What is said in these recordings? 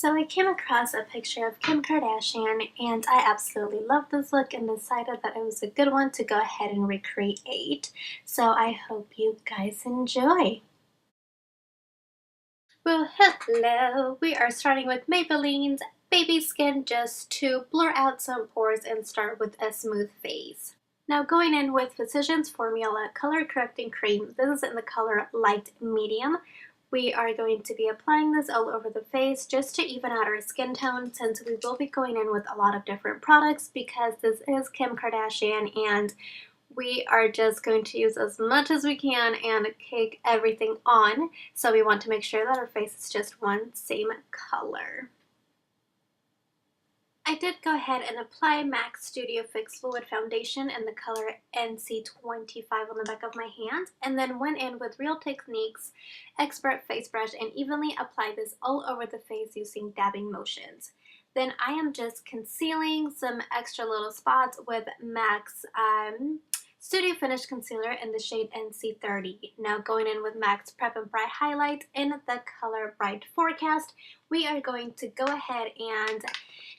So I came across a picture of Kim Kardashian and I absolutely loved this look and decided that it was a good one to go ahead and recreate. So I hope you guys enjoy. Well, hello! We are starting with Maybelline's Baby Skin just to blur out some pores and start with a smooth face. Now going in with Physicians Formula Color Correcting Cream. This is in the color Light Medium. We are going to be applying this all over the face just to even out our skin tone, since we will be going in with a lot of different products because this is Kim Kardashian and we are just going to use as much as we can and cake everything on. So we want to make sure that our face is just one same color. I did go ahead and apply MAC Studio Fix Fluid Foundation in the color NC25 on the back of my hand, and then went in with Real Techniques Expert Face Brush and evenly applied this all over the face using dabbing motions. Then I am just concealing some extra little spots with MAC's Studio Finish Concealer in the shade NC30. Now going in with MAC's Prep and Bright Highlight in the color Bright Forecast, we are going to go ahead and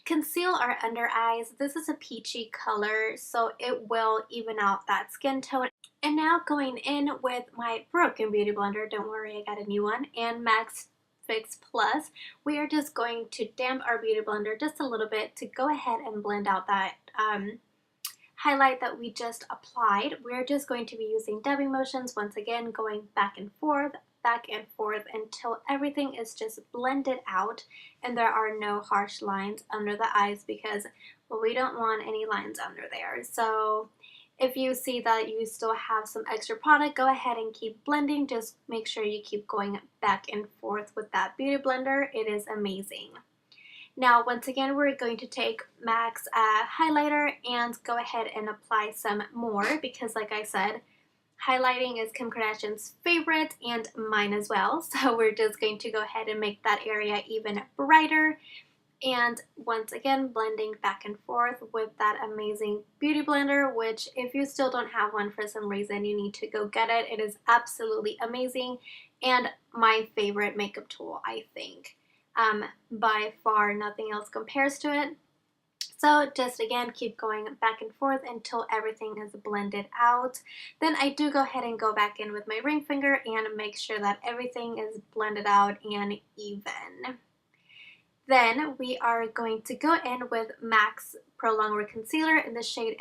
conceal our under eyes. This is a peachy color, so it will even out that skin tone. And now going in with my broken beauty blender, don't worry, I got a new one, and MAC's Fix Plus, we are just going to damp our beauty blender just a little bit to go ahead and blend out that highlight that we just applied. We're just going to be using dabbing motions, once again going back and forth until everything is just blended out and there are no harsh lines under the eyes, because well, we don't want any lines under there. So if you see that you still have some extra product, go ahead and keep blending. Just make sure you keep going back and forth with that beauty blender. It is amazing. Now, once again, we're going to take MAC's highlighter and go ahead and apply some more because, like I said, highlighting is Kim Kardashian's favorite and mine as well. So we're just going to go ahead and make that area even brighter. And once again, blending back and forth with that amazing beauty blender, which if you still don't have one for some reason, you need to go get it. It is absolutely amazing and my favorite makeup tool, I think. By far, nothing else compares to it. So just again, keep going back and forth until everything is blended out. Then I do go ahead and go back in with my ring finger and make sure that everything is blended out and even. Then we are going to go in with MAC's Pro Longwear Concealer in the shade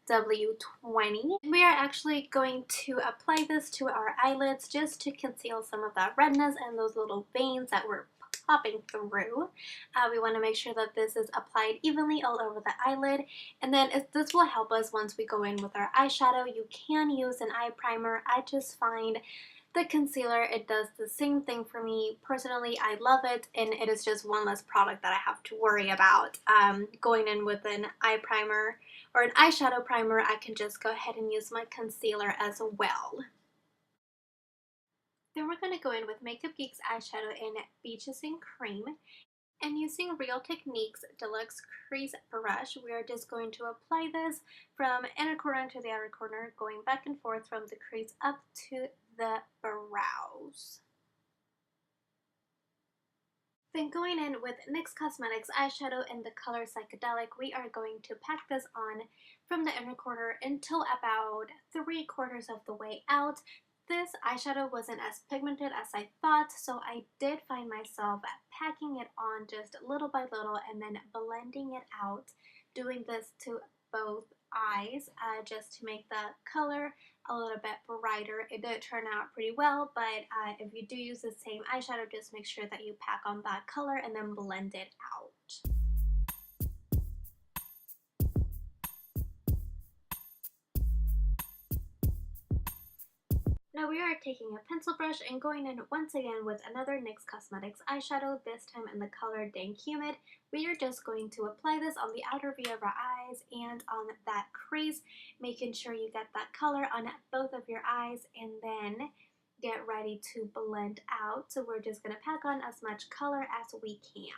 NW20. We are actually going to apply this to our eyelids just to conceal some of that redness and those little veins that were popping through. We want to make sure that this is applied evenly all over the eyelid, and then this will help us once we go in with our eyeshadow. You can use an eye primer. I just find the concealer, it does the same thing for me. Personally, I love it, and it is just one less product that I have to worry about. Going in with an eye primer or an eyeshadow primer, I can just go ahead and use my concealer as well. Then we're going to go in with Makeup Geek's eyeshadow in Beaches and Cream. And using Real Techniques Deluxe Crease Brush, we are just going to apply this from inner corner to the outer corner, going back and forth from the crease up to the brows. Then going in with NYX Cosmetics eyeshadow in the color Psychedelic, we are going to pack this on from the inner corner until about 3/4 of the way out. This eyeshadow wasn't as pigmented as I thought, so I did find myself packing it on just little by little and then blending it out, doing this to both eyes just to make the color a little bit brighter. It did turn out pretty well, but if you do use the same eyeshadow, just make sure that you pack on that color and then blend it out. Now we are taking a pencil brush and going in once again with another NYX Cosmetics eyeshadow, this time in the color Dank Humid. We are just going to apply this on the outer V of our eyes and on that crease, making sure you get that color on both of your eyes, and then get ready to blend out. So we're just going to pack on as much color as we can.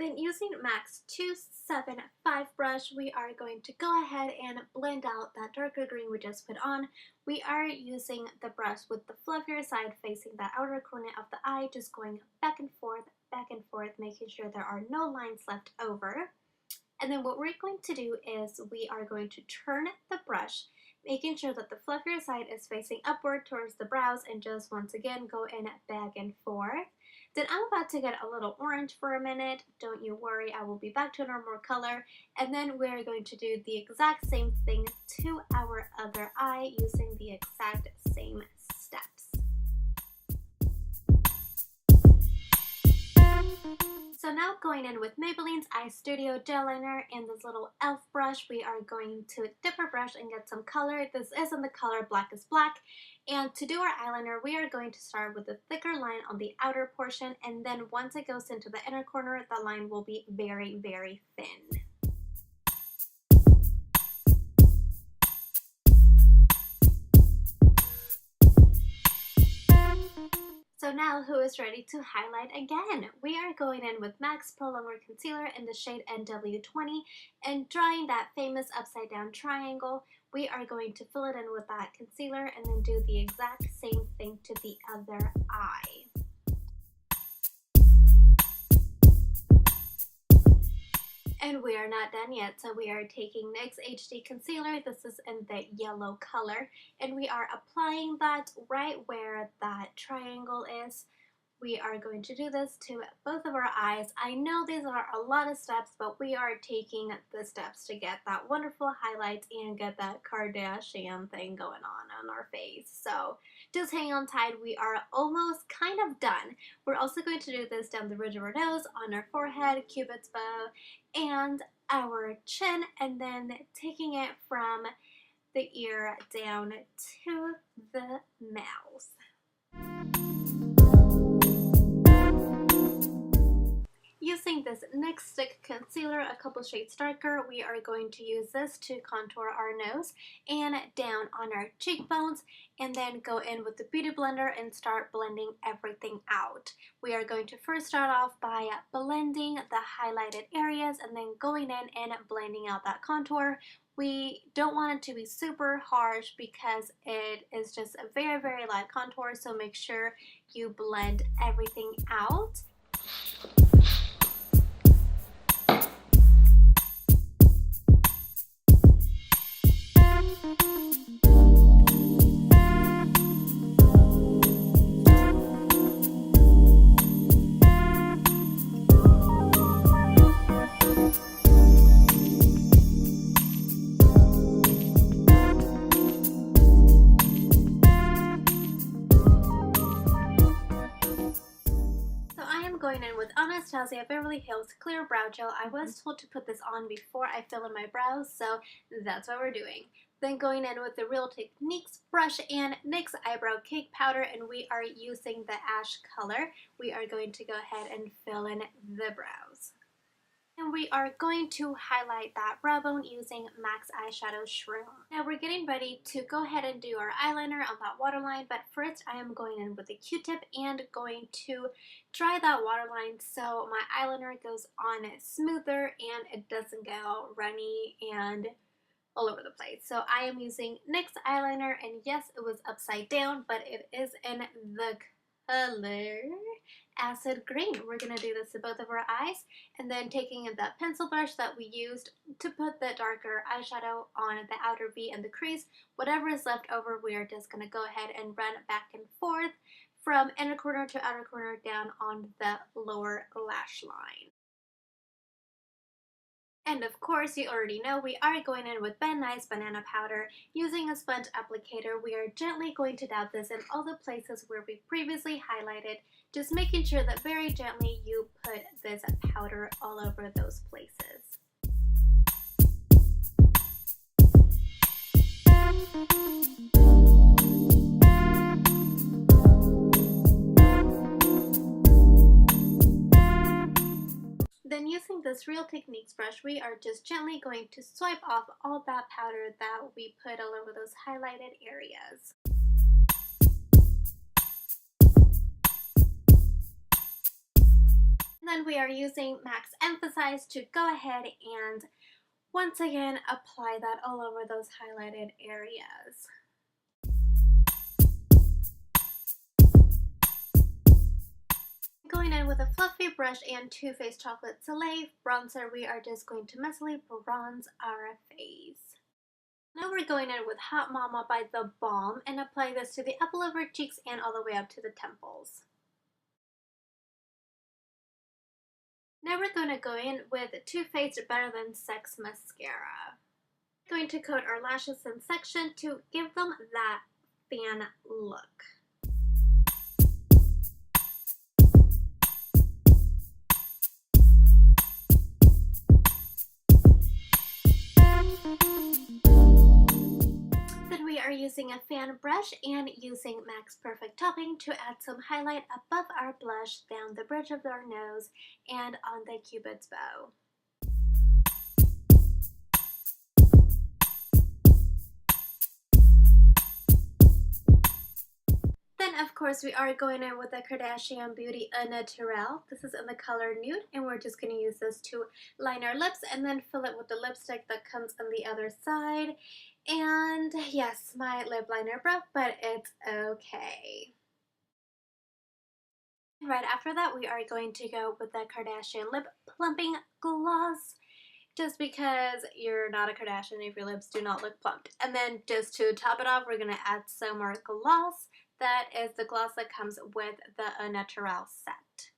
Then using MAC's 275 brush, we are going to go ahead and blend out that darker green we just put on. We are using the brush with the fluffier side facing the outer corner of the eye, just going back and forth, making sure there are no lines left over. And then what we're going to do is we are going to turn the brush, making sure that the fluffier side is facing upward towards the brows, and just once again go in back and forth. Then I'm about to get a little orange for a minute. Don't you worry, I will be back to a normal color. And then we're going to do the exact same thing to our other eye using the exact same steps. So now going in with Maybelline's Eye Studio Gel Liner and this little e.l.f. brush, we are going to dip our brush and get some color. This is in the color Black is Black. And to do our eyeliner, we are going to start with a thicker line on the outer portion, and then once it goes into the inner corner, the line will be very, very thin. So now, who is ready to highlight again? We are going in with MAC's Pro Longwear Concealer in the shade NW20 and drawing that famous upside down triangle. We are going to fill it in with that concealer and then do the exact same thing to the other eye. And we are not done yet, so we are taking NYX HD Concealer. This is in the yellow color, and we are applying that right where that triangle is. We are going to do this to both of our eyes. I know these are a lot of steps, but we are taking the steps to get that wonderful highlight and get that Kardashian thing going on our face. So just hang on tight. We are almost kind of done. We're also going to do this down the ridge of our nose, on our forehead, cupid's bow, and our chin, and then taking it from the ear down to the mouth. Using this NYX Stick Concealer, a couple shades darker, we are going to use this to contour our nose and down on our cheekbones, and then go in with the Beauty Blender and start blending everything out. We are going to first start off by blending the highlighted areas and then going in and blending out that contour. We don't want it to be super harsh because it is just a very, very light contour, so make sure you blend everything out. Going in with Anastasia Beverly Hills Clear Brow Gel. I was told to put this on before I fill in my brows, so that's what we're doing. Then going in with the Real Techniques brush and NYX Eyebrow Cake Powder, and we are using the ash color. We are going to go ahead and fill in the brows. And we are going to highlight that brow bone using MAC's Eyeshadow Shroom. Now we're getting ready to go ahead and do our eyeliner on that waterline, but first I am going in with a Q-tip and going to dry that waterline so my eyeliner goes on smoother and it doesn't get all runny and all over the place. So I am using NYX eyeliner, and yes, it was upside down, but it is in the color Acid Green. We're going to do this to both of our eyes, and then taking in that pencil brush that we used to put the darker eyeshadow on the outer V and the crease. Whatever is left over, we are just going to go ahead and run back and forth from inner corner to outer corner down on the lower lash line. And of course, you already know we are going in with Ben Nye's Banana Powder. Using a sponge applicator, we are gently going to dab this in all the places where we previously highlighted, just making sure that very gently you put this powder all over those places. Then using this Real Techniques brush, we are just gently going to swipe off all that powder that we put all over those highlighted areas. And then we are using Max Emphasize to go ahead and once again apply that all over those highlighted areas. Going in with a fluffy brush and Too Faced Chocolate Soleil bronzer, we are just going to messily bronze our face. Now we're going in with Hot Mama by The Balm and apply this to the apple of our cheeks and all the way up to the temples. Now we're going to go in with Too Faced Better Than Sex Mascara. We're going to coat our lashes in section to give them that fan look. Then we are using a fan brush and using MAC Perfect Topping to add some highlight above our blush, down the bridge of our nose, and on the Cupid's bow. Then of course we are going in with the Kardashian Beauty Au Naturel. This is in the color Nude, and we're just going to use this to line our lips and then fill it with the lipstick that comes on the other side. And yes, my lip liner broke, but it's okay. Right after that, we are going to go with the Kardashian Lip Plumping Gloss, just because you're not a Kardashian if your lips do not look plumped. And then just to top it off, we're going to add some more gloss. That is the gloss that comes with the Au Naturel set.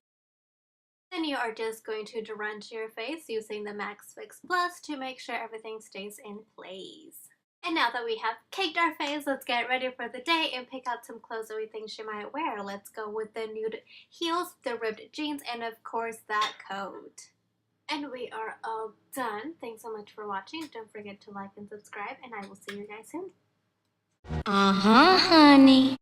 Then you are just going to drench your face using the Max Fix Plus to make sure everything stays in place. And now that we have caked our face, let's get ready for the day and pick out some clothes that we think she might wear. Let's go with the nude heels, the ripped jeans, and of course that coat. And we are all done. Thanks so much for watching. Don't forget to like and subscribe, and I will see you guys soon. Uh-huh, honey.